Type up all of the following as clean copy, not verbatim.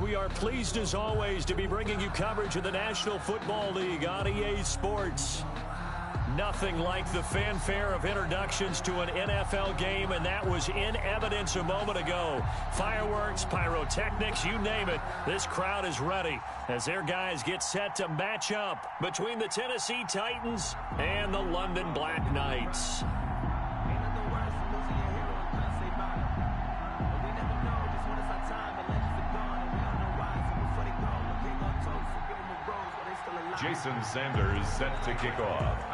We are pleased as always to be bringing you coverage of the National Football League on EA Sports. Nothing like the fanfare of introductions to an NFL game, and that was in evidence a moment ago. Fireworks, pyrotechnics, you name it. This crowd is ready as their guys get set to match up between the Tennessee Titans and the London Black Knights. Jason Sanders set to kick off.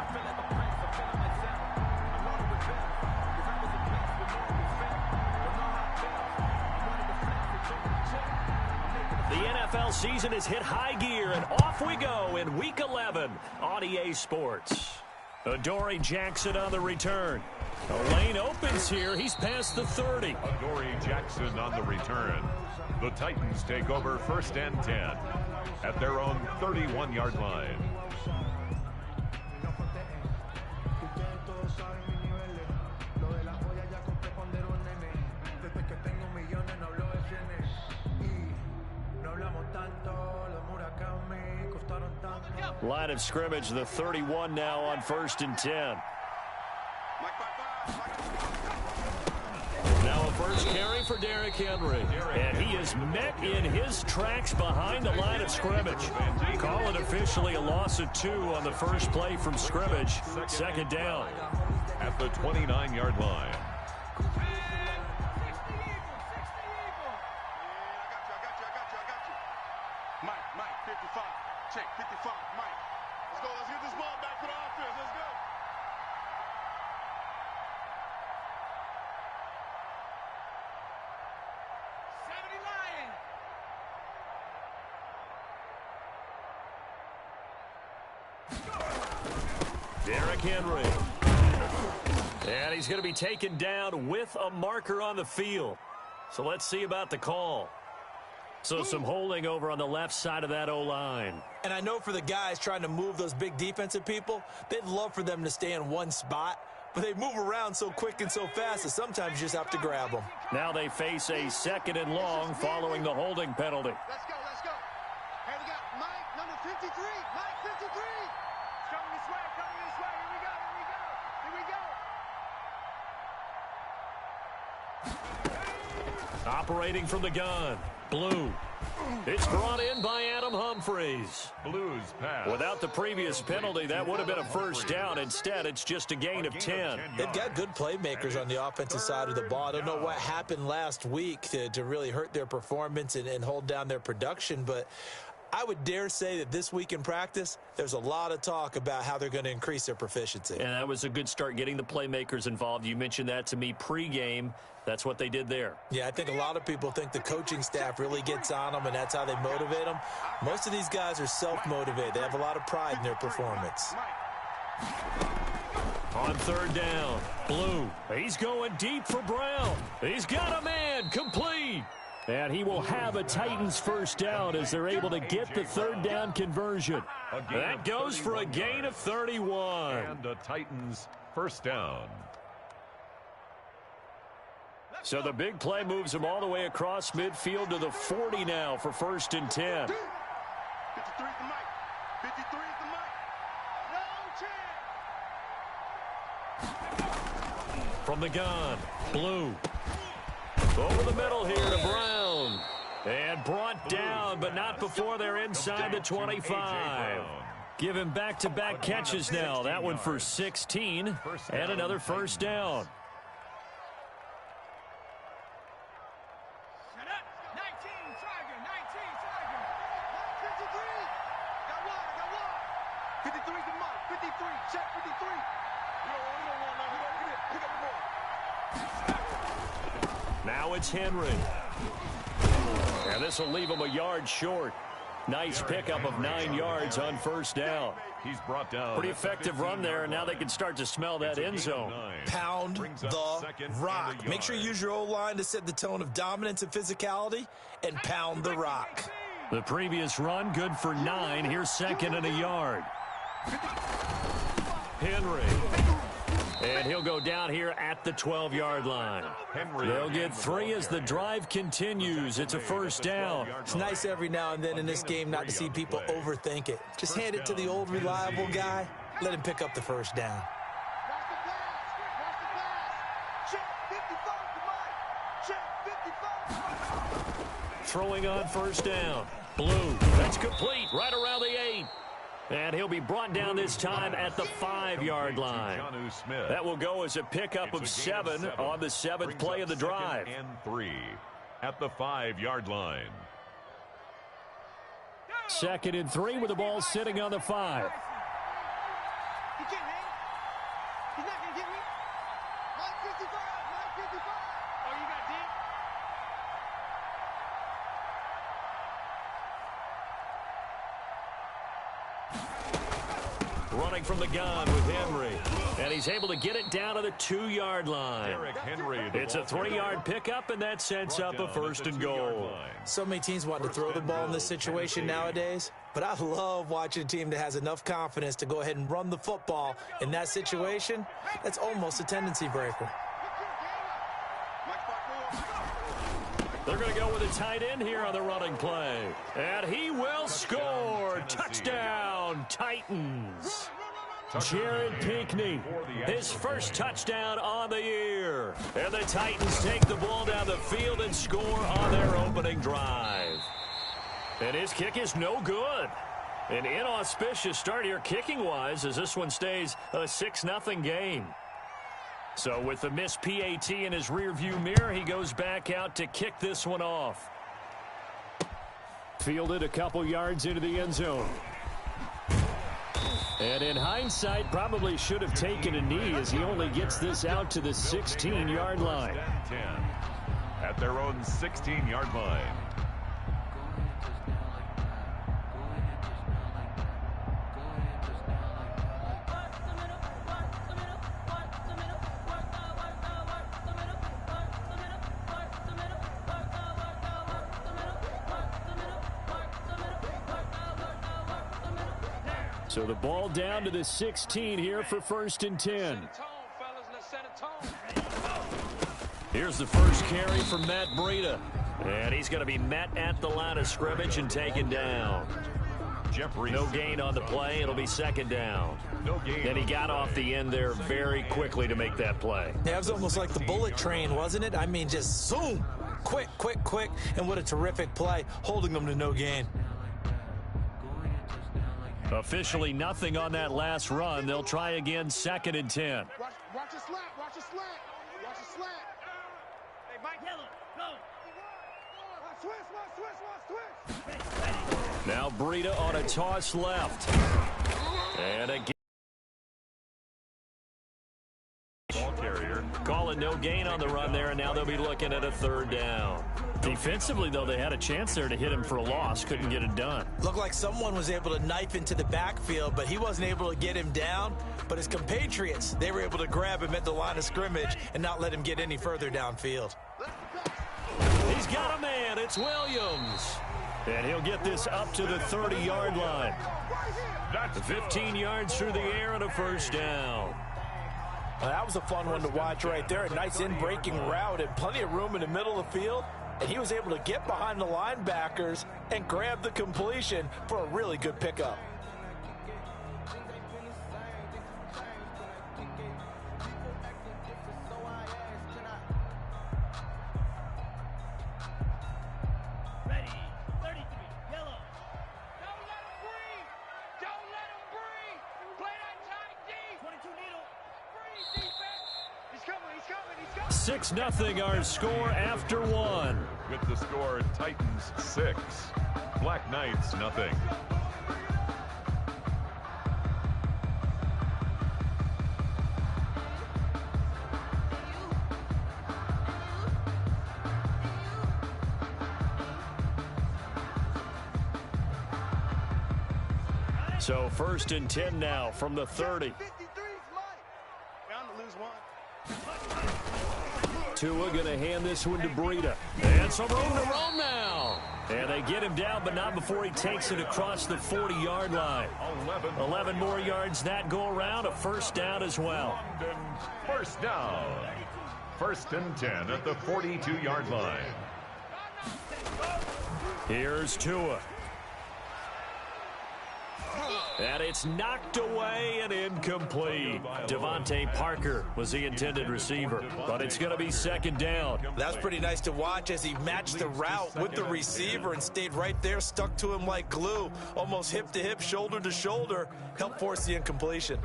The NFL season has hit high gear, and off we go in Week 11 on EA Sports. Adoree Jackson on the return. The lane opens here. He's past the 30. Adoree Jackson on the return. The Titans take over 1st and 10 at their own 31-yard line. Line of scrimmage, the 31 now on 1st and 10. Now a first carry for Derrick Henry. And he is met in his tracks behind the line of scrimmage. Call it officially a loss of 2 on the first play from scrimmage. 2nd down. At the 29-yard line. Mike, 55. Check, 55. Mike. Let's go. Let's get this ball back to the offense. Let's go. Derrick Henry. And he's going to be taken down with a marker on the field. So let's see about the call. So some holding over on the left side of that O-line. And I know for the guys trying to move those big defensive people, they'd love for them to stay in one spot. But they move around so quick and so fast that sometimes you just have to grab them. Now they face a 2nd and long following the holding penalty. Let's go. Let's go. Hey, we got Mike, number 53. Mike, 53. Coming this way. Coming this way. Here we go. Here we go. Operating from the gun. Blue. It's brought in by Adam Humphries. Blues pass. Without the previous penalty, that would have been a first down. Instead, it's just a gain of 10. They've got good playmakers on the offensive side of the ball. I don't know what happened last week to really hurt their performance and hold down their production, but I would dare say that this week in practice, there's a lot of talk about how they're going to increase their proficiency. And that was a good start getting the playmakers involved. You mentioned that to me pregame. That's what they did there. Yeah, I think a lot of people think the coaching staff really gets on them, and that's how they motivate them. Most of these guys are self-motivated. They have a lot of pride in their performance. On 3rd down, Blue. He's going deep for Brown. He's got a man, complete. And he will have a Titans first down as they're able to get the 3rd down conversion. That goes for a gain of 31. And the Titans first down. So the big play moves him all the way across midfield to the 40 now for 1st and 10. 53 is the Mike. 53 is the Mike. No chance. From the gun, Blue. Over the middle here to Brown. And brought down, but not before they're inside the 25. Give him back-to-back catches now. That one for 16 and another first down. Now it's Henry. And this will leave him a yard short. Nice pickup of 9 yards on first down. He's brought down. Pretty effective run there, and now they can start to smell that end zone. Pound the rock. Make sure you use your O-line to set the tone of dominance and physicality, and pound the rock. The previous run, good for 9. Here's 2nd and a yard. Henry. And he'll go down here at the 12-yard line. They'll get 3 as the drive continues. It's a first down. It's nice every now and then in this game not to see people overthink it. Just hand it to the old reliable guy. Let him pick up the first down. Throwing on first down. Blue. That's complete right around the 8. And he'll be brought down this time at the 5-yard line. That will go as a pickup of 7 on the 7th play of the drive. And 3 at the 5-yard line. 2nd and 3 with the ball sitting on the 5. He can't hang. He's not going to get me. 955. Oh, you got deep? Running from the gun with Henry. And he's able to get it down to the 2-yard line. Derrick Henry, It's a 3-yard pickup, and that sets up a 1st and goal. So many teams want to throw the ball in this situation nowadays, but I love watching a team that has enough confidence to go ahead and run the football. In that situation, that's almost a tendency breaker. They're going to go with a tight end here on the running play. And he will score. Touchdown, Titans. Jared Pinkney, his first touchdown on the year. And the Titans take the ball down the field and score on their opening drive. And his kick is no good. An inauspicious start here kicking-wise as this one stays a 6-0 game. So with the missed PAT in his rearview mirror, he goes back out to kick this one off. Fielded a couple yards into the end zone. And in hindsight, probably should have taken a knee as he only gets this out to the 16-yard line. 10 at their own 16-yard line. So the ball down to the 16 here for 1st and 10. Here's the first carry from Matt Breida. And he's going to be met at the line of scrimmage and taken down. No gain on the play. It'll be 2nd down. Then he got off the end there very quickly to make that play. Yeah, it was almost like the bullet train, wasn't it? I mean, just zoom. Quick. And what a terrific play, holding them to no gain. Officially nothing on that last run. They'll try again, 2nd and 10. Watch a slant. Watch a slant. Hey, Mike, yellow, go. Switch. Now Breida on a toss left. And again. Ball carrier. Calling no gain on the run there, and now they'll be looking at a 3rd down. Defensively, though, they had a chance there to hit him for a loss. Couldn't get it done. Looked like someone was able to knife into the backfield, but he wasn't able to get him down. But his compatriots, they were able to grab him at the line of scrimmage and not let him get any further downfield. He's got a man. It's Williams. And he'll get this up to the 30-yard line. 15 yards through the air and a 1st down. Well, that was a fun one to watch right there. A nice in-breaking route and plenty of room in the middle of the field. And he was able to get behind the linebackers and grab the completion for a really good pickup. Ready, 33, yellow. Don't let him breathe. Don't let him breathe. Play that tight D. 22 needle. Breathe, defense. He's coming. 6-0 our score after 1. With the score, Titans 6, Black Knights nothing. So 1st and 10 now from the 30. 53's Mike. Bound to lose one. Tua going to hand this one to Breida. And some room to roam now. And they get him down, but not before he takes it across the 40-yard line. 11 more yards that go around, a first down as well. First down. 1st and 10 at the 42-yard line. Here's Tua. And it's knocked away and incomplete. Devontae Parker was the intended receiver, but it's going to be 2nd down. That's pretty nice to watch as he matched the route with the receiver and stayed right there, stuck to him like glue, almost hip to hip, shoulder to shoulder, helped force the incompletion.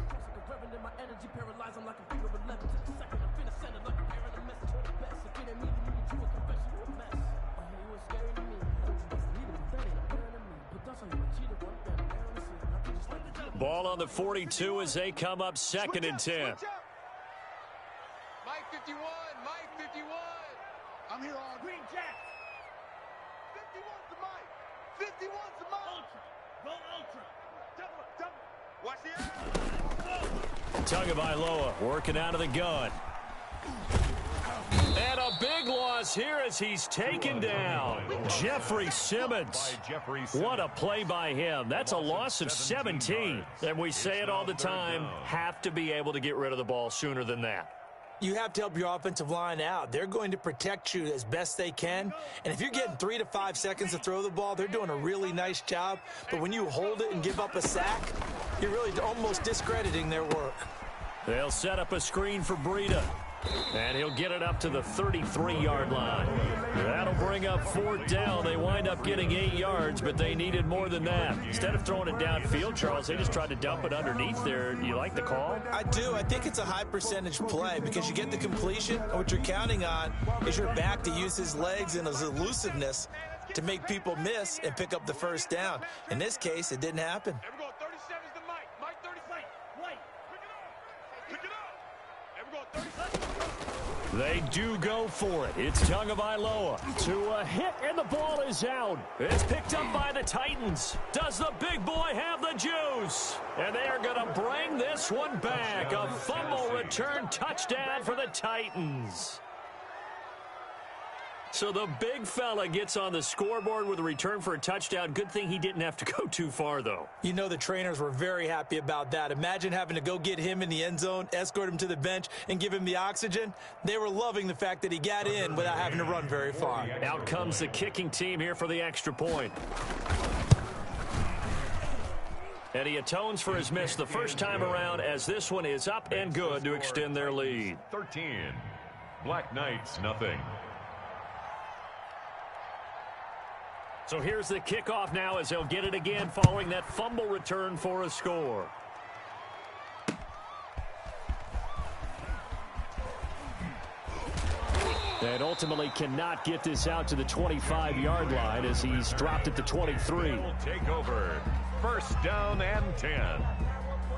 Ball on the 42 as they come up 2nd and 10. Mike 51, Mike 51. I'm here all Green Jack. 51's the Mike. 51's the Mike. Ultra. Go Ultra. Watch the Tagovailoa working out of the gun. And a big loss here as he's taken down. Jeffrey Simmons. What a play by him. That's a loss of 17. And we say it all the time, have to be able to get rid of the ball sooner than that. You have to help your offensive line out. They're going to protect you as best they can. And if you're getting 3 to 5 seconds to throw the ball, they're doing a really nice job. But when you hold it and give up a sack, you're really almost discrediting their work. They'll set up a screen for Breida. And he'll get it up to the 33-yard line. That'll bring up 4th down. They wind up getting 8 yards, but they needed more than that. Instead of throwing it downfield, Charles, they just tried to dump it underneath there. Do you like the call? I do. I think it's a high-percentage play because you get the completion, and what you're counting on is your back to use his legs and his elusiveness to make people miss and pick up the 1st down. In this case, it didn't happen. There we go. 37's the Mike. Mike 35. White. Pick it up. There we go. 37. They do go for it. It's Tagovailoa to a hit, and the ball is out. It's picked up by the Titans. Does the big boy have the juice? And they are going to bring this one back. A fumble return touchdown for the Titans. So the big fella gets on the scoreboard with a return for a touchdown. Good thing he didn't have to go too far, though. You know the trainers were very happy about that. Imagine having to go get him in the end zone, escort him to the bench, and give him the oxygen. They were loving the fact that he got in without having to run very far. Out comes the kicking team here for the extra point. And he atones for his miss the first time around as this one is up and good to extend their lead. 13. Black Knights, nothing. So here's the kickoff now as they'll get it again following that fumble return for a score. And ultimately cannot get this out to the 25-yard line as he's dropped at the 23. Will take over 1st down and 10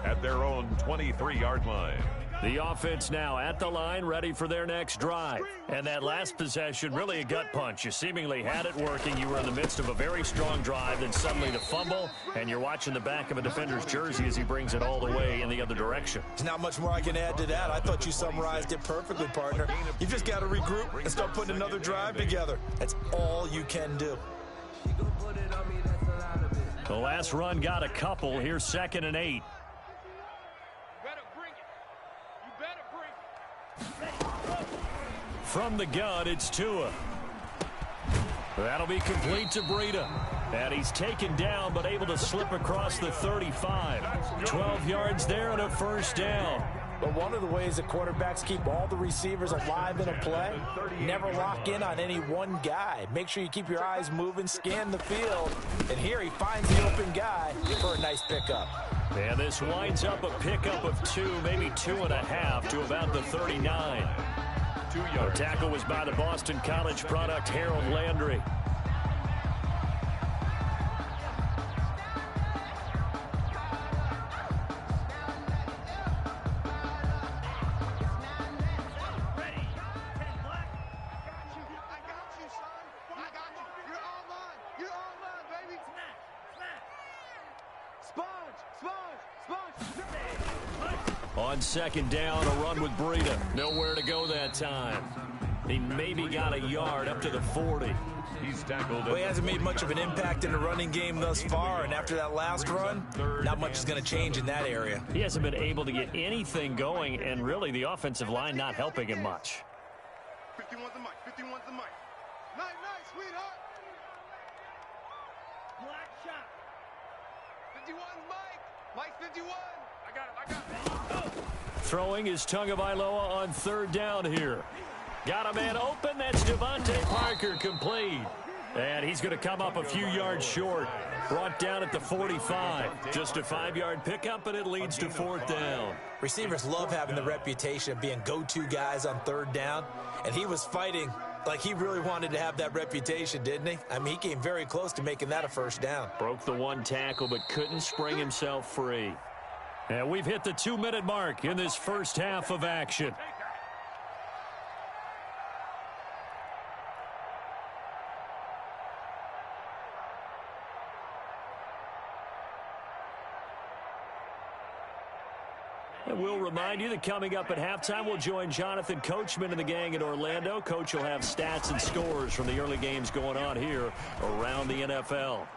at their own 23-yard line. The offense now at the line, ready for their next drive. And that last possession, really a gut punch. You seemingly had it working. You were in the midst of a very strong drive, then suddenly the fumble, and you're watching the back of a defender's jersey as he brings it all the way in the other direction. There's not much more I can add to that. I thought you summarized it perfectly, partner. You've just got to regroup and start putting another drive together. That's all you can do. The last run got a couple. Here's 2nd and 8. From the gun, it's Tua. That'll be complete to Breida. And he's taken down, but able to slip across the 35. 12 yards there and a 1st down. But one of the ways that quarterbacks keep all the receivers alive in a play, never lock in on any one guy. Make sure you keep your eyes moving, scan the field. And here he finds the open guy for a nice pickup. And this winds up a pickup of 2, maybe 2.5 to about the 39. The tackle was by the Boston College product, Harold Landry. On 2nd down, a run with Breida. Nowhere to go that time. He maybe got a yard up to the 40. He's tackled. Well, he hasn't made much of an impact in the running game thus far, and after that last run, not much is going to change in that area. He hasn't been able to get anything going, and really the offensive line not helping him much. 51's the mic. 51's the mic. Night, sweetheart. Black shot. 51's Mike. Mike's 51. I got it. Throwing is Tagovailoa on third down here. Got a man open. That's Devontae Parker, complete. And he's going to come up a few yards short. Brought down at the 45. Just a 5-yard pickup, and it leads to fourth down. Receivers love having the reputation of being go-to guys on third down, and he was fighting like he really wanted to have that reputation, didn't he? I mean, he came very close to making that a first down. Broke the one tackle, but couldn't spring himself free. And we've hit the 2-minute mark in this first half of action. And we'll remind you that coming up at halftime, we'll join Jonathan Coachman and the gang in Orlando. Coach will have stats and scores from the early games going on here around the NFL.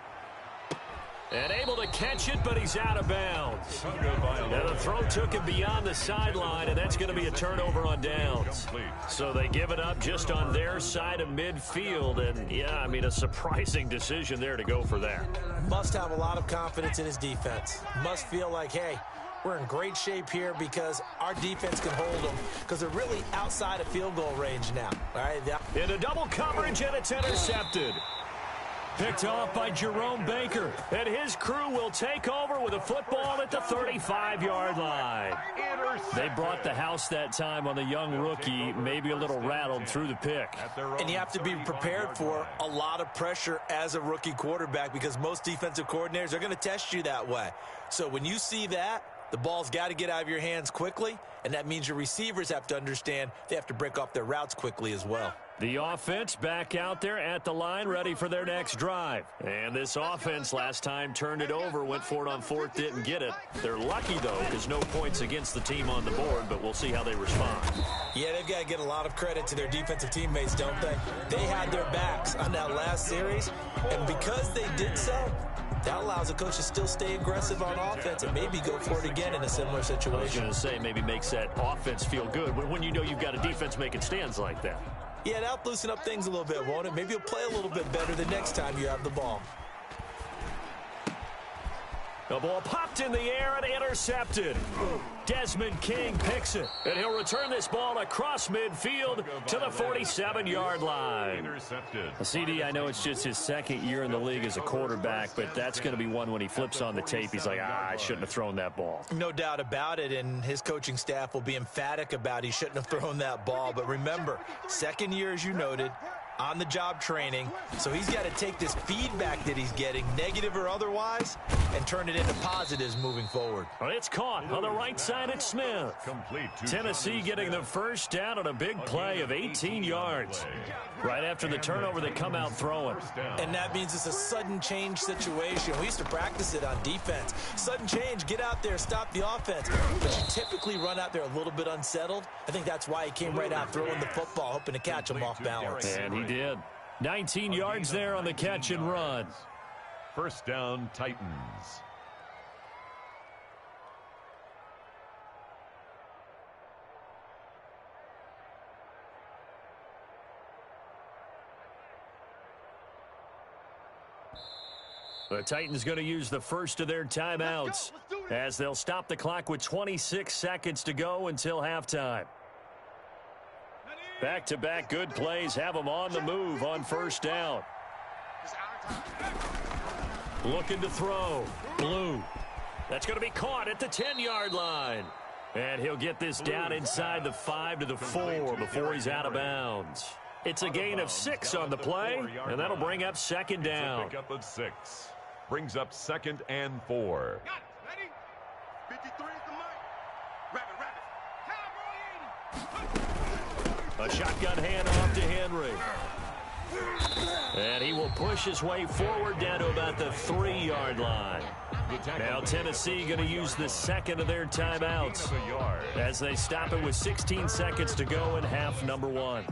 And able to catch it, but he's out of bounds. Now the throw took him beyond the sideline, and that's going to be a turnover on downs. So they give it up just on their side of midfield. And, yeah, I mean, a surprising decision there to go for that. Must have a lot of confidence in his defense. Must feel like, hey, we're in great shape here because our defense can hold them because they're really outside of field goal range now. All right. Into double coverage, and it's intercepted. Picked off by Jerome Baker, and his crew will take over with a football at the 35-yard line. They brought the house that time on the young rookie, maybe a little rattled through the pick. And you have to be prepared for a lot of pressure as a rookie quarterback because most defensive coordinators are going to test you that way. So when you see that, the ball's got to get out of your hands quickly, and that means your receivers have to understand they have to break off their routes quickly as well. The offense back out there at the line, ready for their next drive. And this offense last time turned it over, went for it on fourth, didn't get it. They're lucky, though, because no points against the team on the board, but we'll see how they respond. Yeah, they've got to get a lot of credit to their defensive teammates, don't they? They had their backs on that last series, and because they did so, that allows the coach to still stay aggressive on offense and maybe go for it again in a similar situation. I was going to say, maybe makes that offense feel good when you know you've got a defense making stands like that. Yeah, that'll loosen up things a little bit, won't it? Maybe you'll play a little bit better the next time you have the ball. The ball popped in the air and intercepted. Desmond King picks it, and he'll return this ball across midfield to the 47-yard line. Intercepted. CD, I know it's just his second year in the league as a quarterback, but that's going to be one when he flips on the tape. He's like, I shouldn't have thrown that ball. No doubt about it, and his coaching staff will be emphatic about he shouldn't have thrown that ball. But remember, second year, as you noted, on-the-job training, so he's got to take this feedback that he's getting, negative or otherwise, and turn it into positives moving forward. Well, it's caught on the right side at Smith. Complete to Tennessee getting the first down on a big play of 18 yards. Right after the turnover, they come out throwing. And that means it's a sudden change situation. We used to practice it on defense. Sudden change, get out there, stop the offense. But you typically run out there a little bit unsettled. I think that's why he came right out throwing the football, hoping to catch him off balance. And he did. 19 yards there on the catch and run. First down, Titans. The Titans going to use the first of their timeouts as they'll stop the clock with 26 seconds to go until halftime. Back-to-back good plays have them on the move on first down. Looking to throw. Blue. That's going to be caught at the 10-yard line. And he'll get this down inside the 5 to the 4 before he's out of bounds. It's a gain of 6 on the play, and that'll bring up second down. Pick up of 6. Brings up 2nd and 4. Got it. Ready? 53 is the mic. Rabbit. A shotgun handoff to Henry. And he will push his way forward down to about the 3-yard line. Now Tennessee going to use the second of their timeouts as they stop it with 16 seconds to go in half number 1.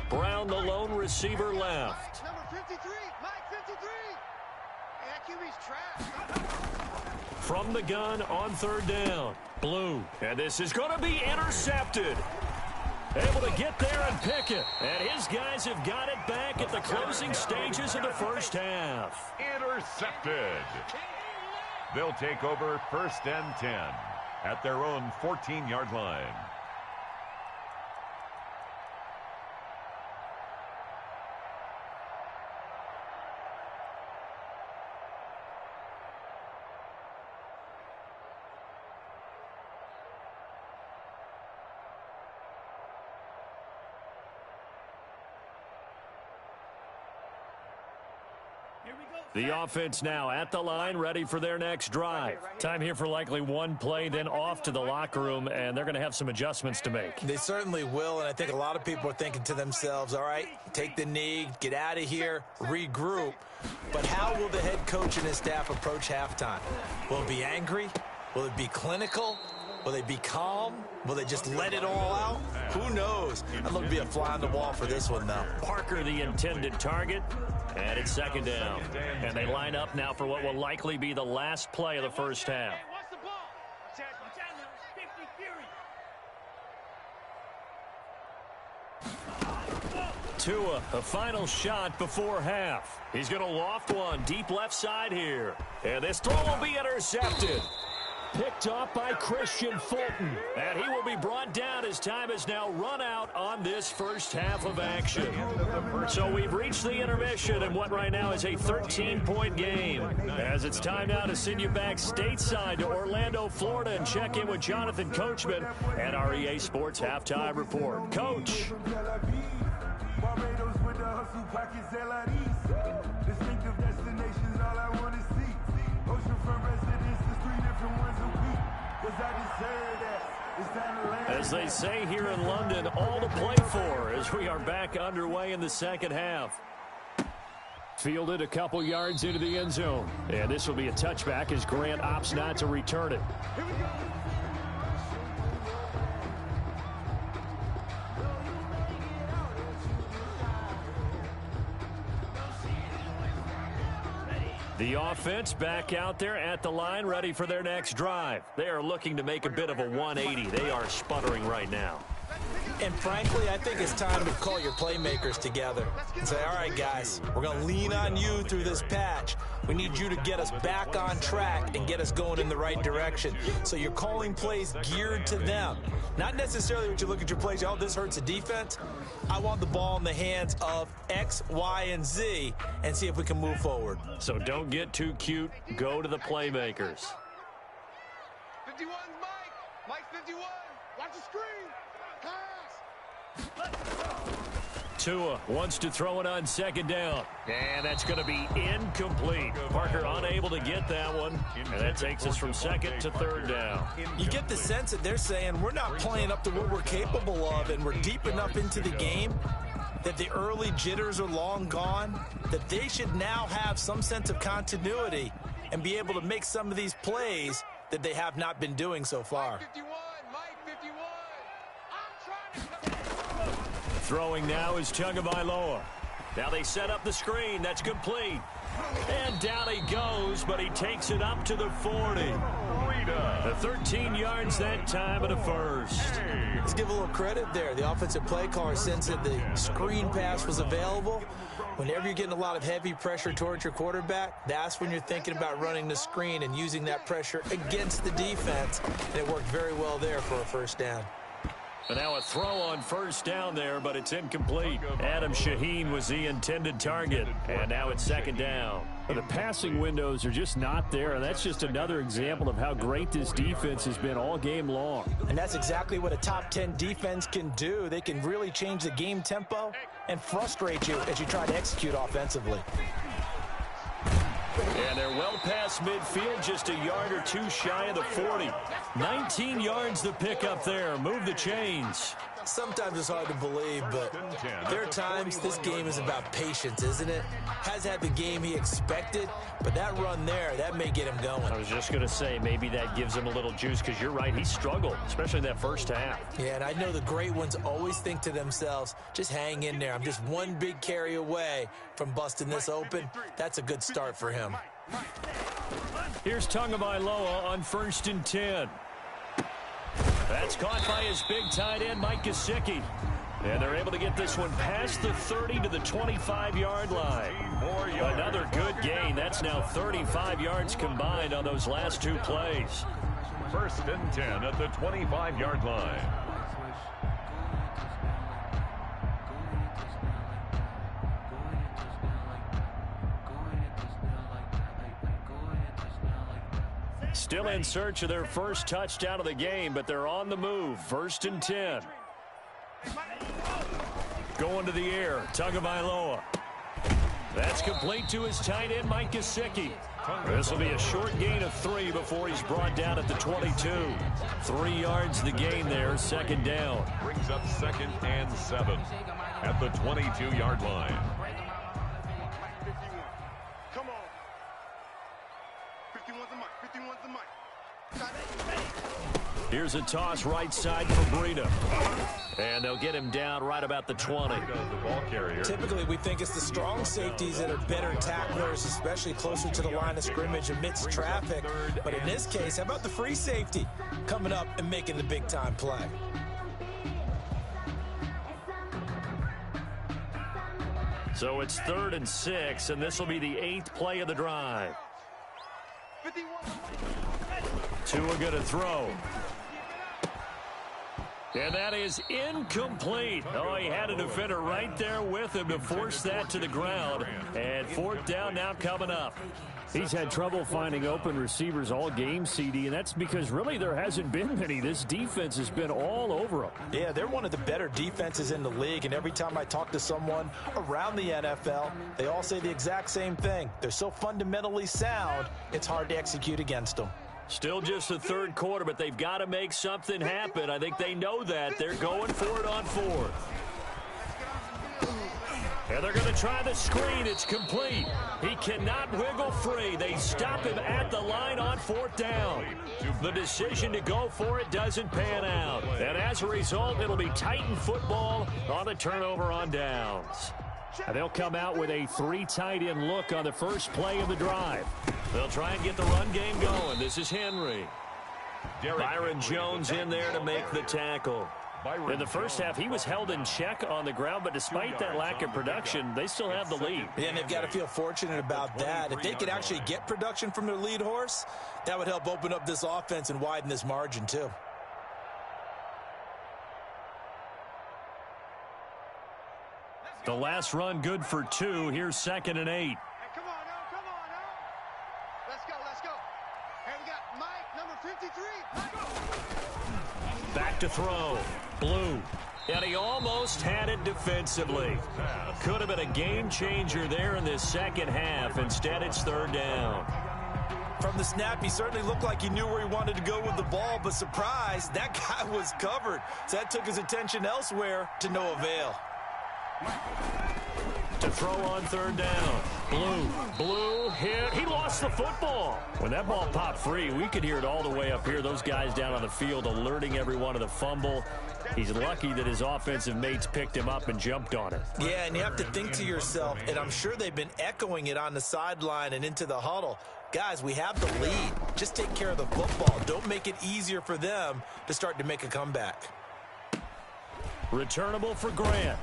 Brown, the lone receiver, left. Number 53, Mike 53. Hey, that QB's trash. From the gun on third down. Blue. And this is going to be intercepted. Able to get there and pick it. And his guys have got it back at the closing stages of the first half. Intercepted. They'll take over 1st and 10 at their own 14-yard line. The offense now at the line, ready for their next drive. Time here for likely one play, then off to the locker room, and they're going to have some adjustments to make. They certainly will, and I think a lot of people are thinking to themselves, all right, take the knee, get out of here, regroup. But how will the head coach and his staff approach halftime? Will it be angry? Will it be clinical? Will they be calm? Will they just let it all out? Who knows? I'd love to be a fly on the wall for this one, though. Parker, the intended target, and it's second down. And they line up now for what will likely be the last play of the first half. What's the ball? Tua, a final shot before half. He's going to loft one deep left side here. And this throw will be intercepted. Picked off by Christian Fulton. And he will be brought down as time has now run out on this first half of action. So we've reached the intermission in what right now is a 13-point game. As it's time now to send you back stateside to Orlando, Florida, and check in with Jonathan Coachman at our EA Sports Halftime Report. Coach. Barbados with the hustle pockets, LIDs. Distinctive destinations, all I want to see. Oceanfront residences, 3 different ones a week. 'Cause I deserve that. It's time to land. As they say here in London, all to play for as we are back underway in the second half. Fielded a couple yards into the end zone. And this will be a touchback as Grant opts not to return it. Here we go. The offense back out there at the line, ready for their next drive. They are looking to make a bit of a 180. They are sputtering right now. And frankly, I think it's time to call your playmakers together and say, all right, guys, we're going to lean on you through this patch. We need you to get us back on track and get us going in the right direction. So you're calling plays geared to them. Not necessarily what you look at your plays, oh, this hurts the defense. I want the ball in the hands of X, Y, and Z and see if we can move forward. So don't get too cute. Go to the playmakers. 51, Mike. Mike 51. Watch the screen. Tua wants to throw it on second down. And that's going to be incomplete. Parker unable to get that one. And that takes us from second to third down. You get the sense that they're saying we're not playing up to what we're capable of, and we're deep enough into the game that the early jitters are long gone, that they should now have some sense of continuity and be able to make some of these plays that they have not been doing so far. 51, Mike 51. I'm trying to... Throwing now is Tagovailoa. Now they set up the screen. That's complete. And down he goes, but he takes it up to the 40. The 13 yards that time of the first. Let's give a little credit there. The offensive play caller sensed that the screen pass was available. Whenever you're getting a lot of heavy pressure towards your quarterback, that's when you're thinking about running the screen and using that pressure against the defense. And it worked very well there for a first down. And now a throw on first down there, but it's incomplete. Adam Shaheen was the intended target, and now it's second down. The passing windows are just not there, and that's just another example of how great this defense has been all game long. And that's exactly what a top 10 defense can do. They can really change the game tempo and frustrate you as you try to execute offensively. And they're well past midfield, just a yard or two shy of the 40. 19 yards the pickup there. Move the chains. Sometimes it's hard to believe, but there are times this game is about patience, isn't it? Has had the game he expected, but that run there, that may get him going. I was just going to say, maybe that gives him a little juice, because you're right, he struggled, especially in that first half. Yeah, and I know the great ones always think to themselves, just hang in there. I'm just one big carry away from busting this open. That's a good start for him. Here's Tagovailoa on 1st and 10. That's caught by his big tight end, Mike Gesicki. And they're able to get this one past the 30 to the 25-yard line. Another good gain. That's now 35 yards combined on those last two plays. 1st and 10 at the 25-yard line. Still in search of their first touchdown of the game, but they're on the move. 1st and 10. Going to the air, Tagovailoa. That's complete to his tight end, Mike Gesicki. This will be a short gain of 3 before he's brought down at the 22. 3 yards the gain there, 2nd down. Brings up 2nd and 7 at the 22-yard line. Come on. 51's the mic. 51's the mic. Here's a toss right side for Breida. And they'll get him down right about the 20. The ball carrier. Typically, we think it's the strong safeties that are better tacklers, especially closer to the line of scrimmage amidst traffic. But in this case, how about the free safety coming up and making the big-time play? So it's 3rd and 6, and this will be the 8th play of the drive. 51. Tua going to throw. And that is incomplete. Oh, he had a defender right there with him to force that to the ground. And 4th down now coming up. He's had trouble finding open receivers all game, CD, and that's because really there hasn't been many. This defense has been all over them. Yeah, they're one of the better defenses in the league, and every time I talk to someone around the NFL, they all say the exact same thing. They're so fundamentally sound, it's hard to execute against them. Still just the 3rd quarter, but they've got to make something happen. I think they know that. They're going for it on 4th. And they're going to try the screen. It's complete. He cannot wiggle free. They stop him at the line on 4th down. The decision to go for it doesn't pan out. And as a result, it'll be Titan football on the turnover on downs. And they'll come out with a 3 tight end look on the first play of the drive. They'll try and get the run game going. This is Henry. Byron Jones in there to make the tackle. In the first half, he was held in check on the ground, but despite that lack of production, they still have the lead. Yeah, and they've got to feel fortunate about that. If they could actually get production from their lead horse, that would help open up this offense and widen this margin, too. The last run good for 2. Here's 2nd and 8. Hey, come on now. Come on now. Let's go. Let's go. Hey, we got Mike, number 53. Back to throw. Blue. And he almost had it defensively. Could have been a game changer there in this second half. Instead, it's 3rd down. From the snap, he certainly looked like he knew where he wanted to go with the ball, but surprise, that guy was covered. So that took his attention elsewhere to no avail. To throw on 3rd down. Blue hit. He lost the football. When that ball popped free, we could hear it all the way up here. Those guys down on the field alerting everyone of the fumble. He's lucky that his offensive mates picked him up and jumped on it. Yeah, and you have to think to yourself, and I'm sure they've been echoing it on the sideline and into the huddle. Guys, we have the lead. Just take care of the football. Don't make it easier for them to start to make a comeback. Returnable for Grant.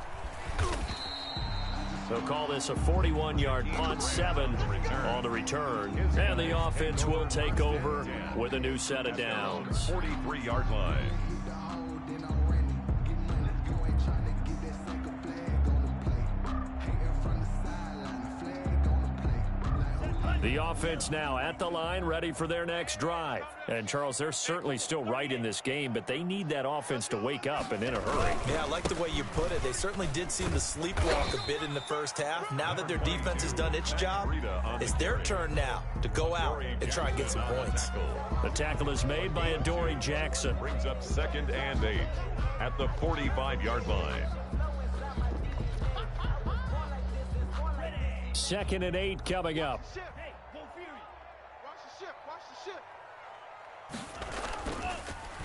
They'll call this a 41-yard punt, 7 on the return. And the offense will take over with a new set of downs. 43-yard line. The offense now at the line, ready for their next drive. And, Charles, they're certainly still right in this game, but they need that offense to wake up and in a hurry. Yeah, I like the way you put it. They certainly did seem to sleepwalk a bit in the first half. Now that their defense has done its job, it's their turn now to go out and try and get some points. The tackle is made by Adoree Jackson. Brings up 2nd and 8 at the 45-yard line. 2nd and 8 coming up.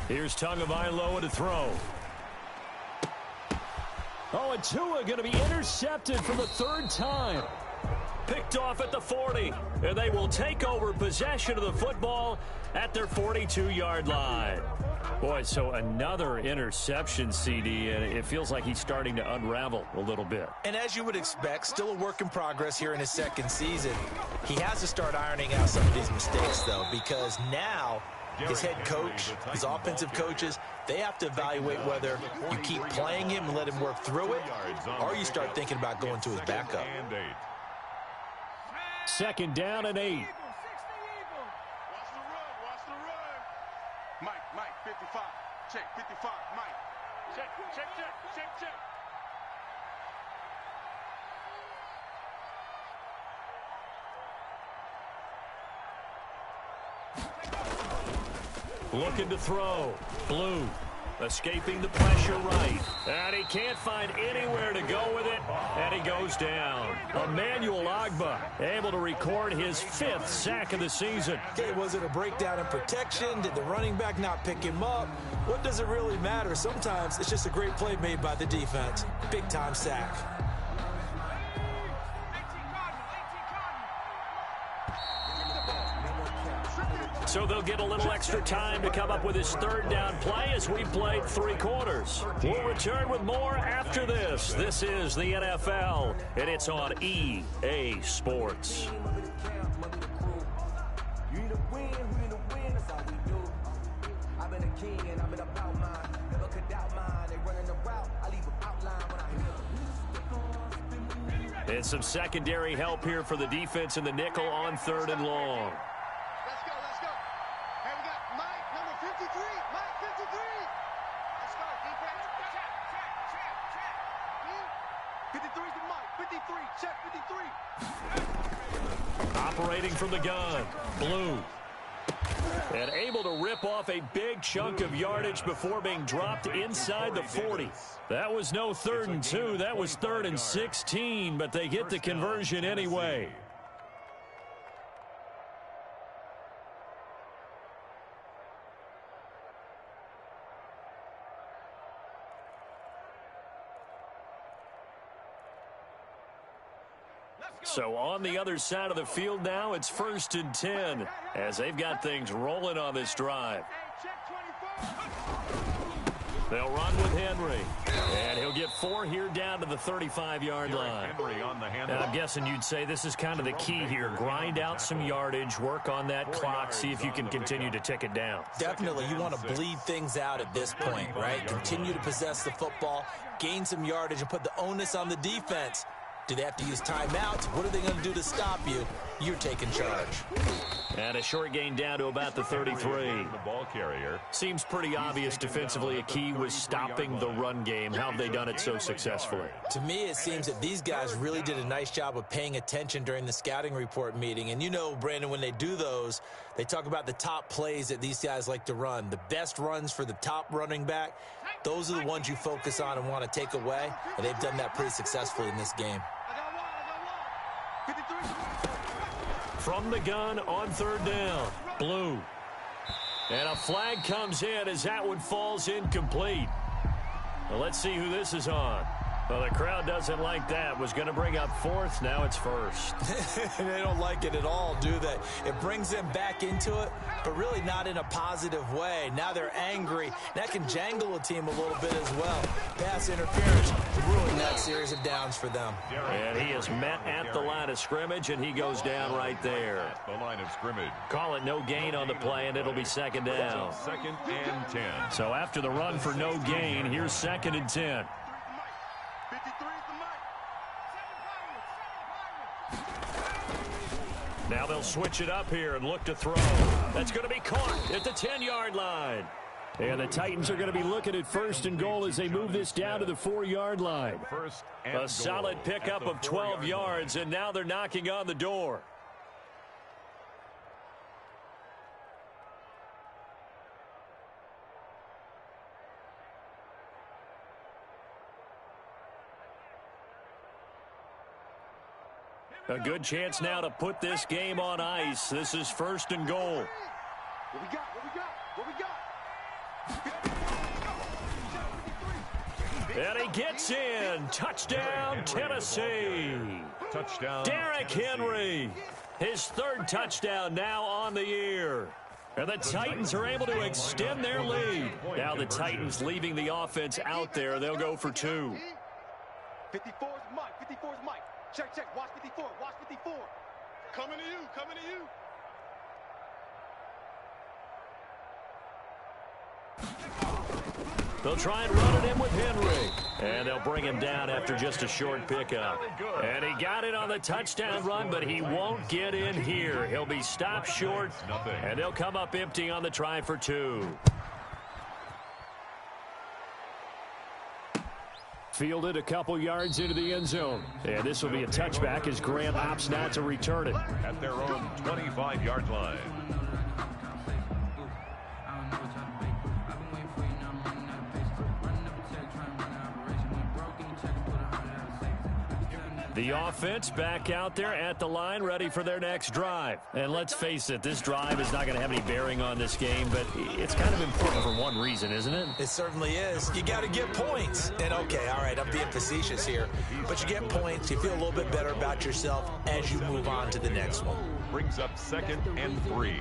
Here's Tagovailoa to throw. Oh, and Tua going to be intercepted for the 3rd time. Picked off at the 40, and they will take over possession of the football at their 42-yard line. Boy, so another interception, CD, and it feels like he's starting to unravel a little bit. And as you would expect, still a work in progress here in his 2nd season. He has to start ironing out some of these mistakes, though, because now his head coach, his offensive coaches, they have to evaluate whether you keep playing him and let him work through it, or you start thinking about going to his backup. 2nd down and 8. Mike, 55. Check, 55. Mike. Check. Looking to throw. Blue. Escaping the pressure right. And he can't find anywhere to go with it. And he goes down. Emmanuel Ogbah able to record his 5th sack of the season. Okay, was it a breakdown in protection? Did the running back not pick him up? What does it really matter? Sometimes it's just a great play made by the defense. Big-time sack. So they'll get a little extra time to come up with his 3rd down play as we played 3 quarters. We'll return with more after this. This is the NFL, and it's on EA Sports. And some secondary help here for the defense in the nickel on 3rd and long. Let's go. Hey, we got Mike, number 53. Mike, 53. Let's go, defense. Check. 53 is the Mike. 53. Check, 53. Operating from the gun. Blue. And able to rip off a big chunk of yardage before being dropped inside the 40. That was no 3rd and 2. That was 3rd and 16, but they get the conversion anyway. So on the other side of the field now, it's 1st and 10 as they've got things rolling on this drive. They'll run with Henry, and he'll get 4 here down to the 35-yard line. And I'm guessing you'd say this is kind of the key here. Grind out some yardage, work on that clock, see if you can continue to tick it down. Definitely, you want to bleed things out at this point, right? Continue to possess the football, gain some yardage, and put the onus on the defense. Do they have to use timeouts? What are they going to do to stop you? You're taking charge. And a short gain down to about the 33. The ball carrier. Seems pretty obvious defensively a key was stopping the run game. How have they done it so successfully? To me, it seems that these guys really did a nice job of paying attention during the scouting report meeting. And you know, Brandon, when they do those, they talk about the top plays that these guys like to run. The best runs for the top running back, those are the ones you focus on and want to take away. And they've done that pretty successfully in this game. From the gun on 3rd down. Blue. And a flag comes in as that one falls incomplete. Well, let's see who this is on. Well, the crowd doesn't like that. Was going to bring up 4th. Now it's 1st. They don't like it at all, do they? It brings them back into it, but really not in a positive way. Now they're angry. That can jangle a team a little bit as well. Pass interference ruined that series of downs for them. And he is met at the line of scrimmage, and he goes down right there. The line of scrimmage. Call it no gain on the play, and it'll be 2nd down. 2nd and 10. So after the run for no gain, here's 2nd and 10. 53 is the Mike. Now they'll switch it up here and look to throw. That's going to be caught at the 10-yard line. And the Titans are going to be looking at 1st and goal as they move this down to the 4-yard line. A solid pickup of 12 yards, and now they're knocking on the door. A good chance now to put this game on ice. This is 1st and goal. What we got? What we got? And he gets in. Touchdown, Tennessee. Touchdown, Derrick Henry. His 3rd touchdown now on the year. And the Titans are able to extend their lead. Now the Titans leaving the offense out there. They'll go for 2. 54's Mike. 54's Mike. Check. Watch 54. Watch 54. Coming to you. They'll try and run it in with Henry. And they'll bring him down after just a short pickup. And he got it on the touchdown run, but he won't get in here. He'll be stopped short, and they'll come up empty on the try for 2. Fielded a couple yards into the end zone. And this will be a touchback as Grant opts not to return it. At their own 25-yard line. The offense back out there at the line, ready for their next drive. And let's face it, this drive is not going to have any bearing on this game, but it's kind of important for one reason, isn't it? It certainly is. You got to get points. And, okay, all right, I'm being facetious here. But you get points, you feel a little bit better about yourself as you move on to the next one. Brings up 2nd and 3.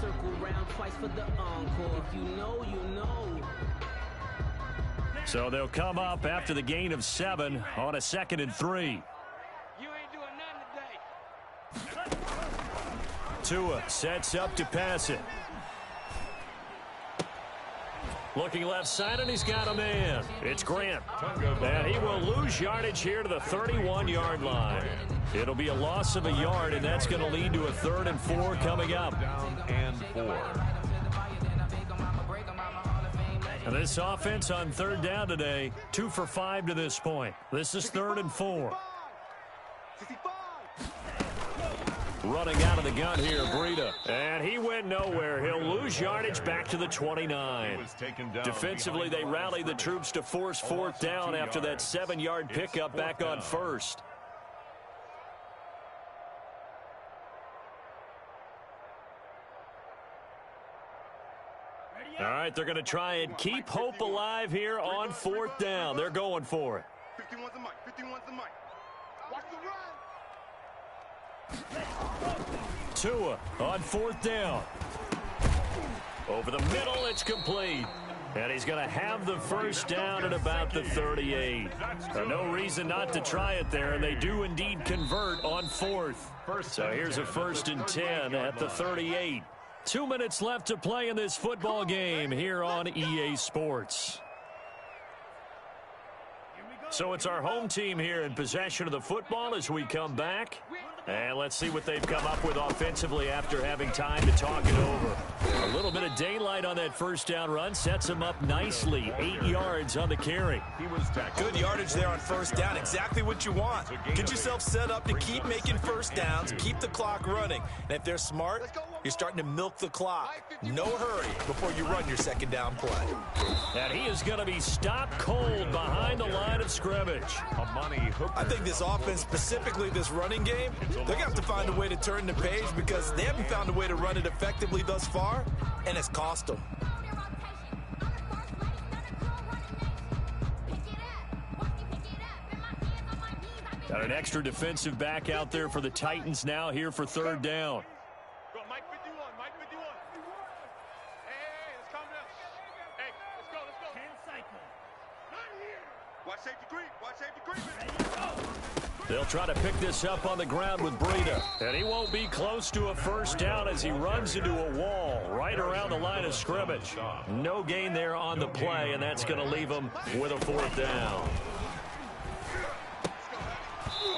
Circle round twice for the encore. If you know, you know. So they'll come up after the gain of 7 on a 2nd and 3. You ain't doing nothing today. Tua sets up to pass it. Looking left side, and he's got a man. It's Grant. And he will lose yardage here to the 31-yard line. It'll be a loss of a yard, and that's going to lead to a 3rd and 4 coming up. Down and 4. And this offense on 3rd down today, 2 for 5 to this point. This is 3rd and 4. 65. Running out of the gun here, Breida. And he went nowhere. He'll lose yardage back to the 29. Defensively, they rallied the troops to force 4th down after that 7-yard pickup back on 1st. All right, they're going to try and keep hope alive here on 4th down. They're going for it. 51's the mic. 51's the mic. Watch the run. Tua on 4th down. Over the middle, it's complete. And he's going to have the 1st down at about the 38. No reason not to try it there, and they do indeed convert on 4th. So here's a 1st and 10 at the 38. 2 minutes left to play in this football game here on EA Sports. So it's our home team here in possession of the football as we come back. And let's see what they've come up with offensively after having time to talk it over. A little bit of daylight on that 1st down run sets him up nicely. 8 yards on the carry. Good yardage there on 1st down. Exactly what you want. Get yourself set up to keep making 1st downs, keep the clock running. And if they're smart, you're starting to milk the clock. No hurry before you run your 2nd down play. And he is going to be stopped cold behind the line of scrimmage. I think this offense, specifically this running game, they're going to have to find a way to turn the page because they haven't found a way to run it effectively thus far, and it's cost them. Got an extra defensive back out there for the Titans now here for 3rd down. Go, Mike 51. Mike 51. Hey, let's calm down. Hey, let's go. 10 cycle. Not here. Watch safety creep. Watch safety creep. They'll try to pick this up on the ground with Breida. And he won't be close to a 1st down as he runs into a wall right around the line of scrimmage. No gain there on the play, and that's going to leave him with a 4th down.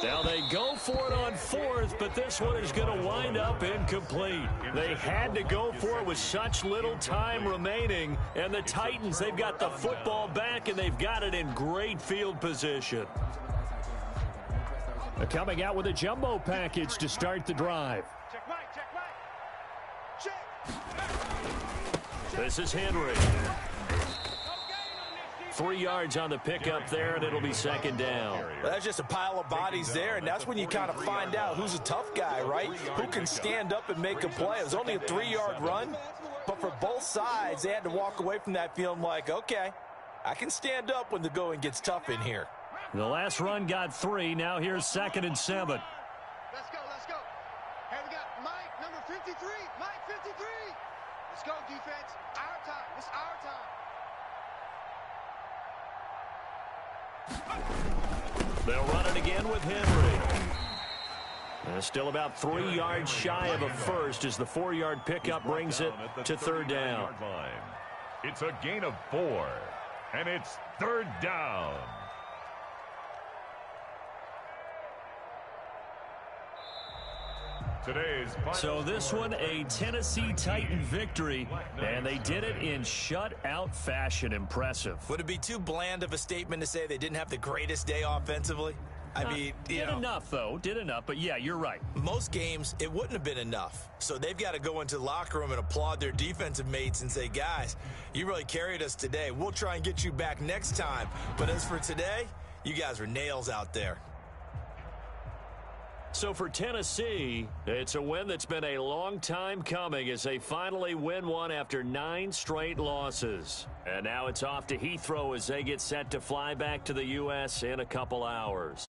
Now they go for it on fourth, but this one is going to wind up incomplete. They had to go for it with such little time remaining. And the Titans, they've got the football back, and they've got it in great field position. They're coming out with a jumbo package to start the drive. Check right, check right. Check. This is Henry. 3 yards on the pickup there, and it'll be second down. Well, that's just a pile of bodies there, and that's when you kind of find out who's a tough guy, right? Who can stand up and make a play. It was only a 3-yard run, but for both sides, they had to walk away from that feeling like, okay, I can stand up when the going gets tough in here. The last run got 3. Now here's 2nd and 7. Let's go, let's go. Here we got Mike, number 53. Mike, 53. Let's go, defense. Our time. It's our time. They'll run it again with Henry. Still about 3 yards shy of a first as the 4-yard pickup brings it to third down. It's a gain of 4, and it's third down. So this one, a Tennessee Titan victory, and they did it in shutout fashion. Impressive. Would it be too bland of a statement to say they didn't have the greatest day offensively? I mean, did enough, though. Did enough, but yeah, you're right. Most games, it wouldn't have been enough. So they've got to go into the locker room and applaud their defensive mates and say, guys, you really carried us today. We'll try and get you back next time. But as for today, you guys were nails out there. So for Tennessee, it's a win that's been a long time coming as they finally win one after 9 straight losses. And now it's off to Heathrow as they get set to fly back to the U.S. in a couple hours.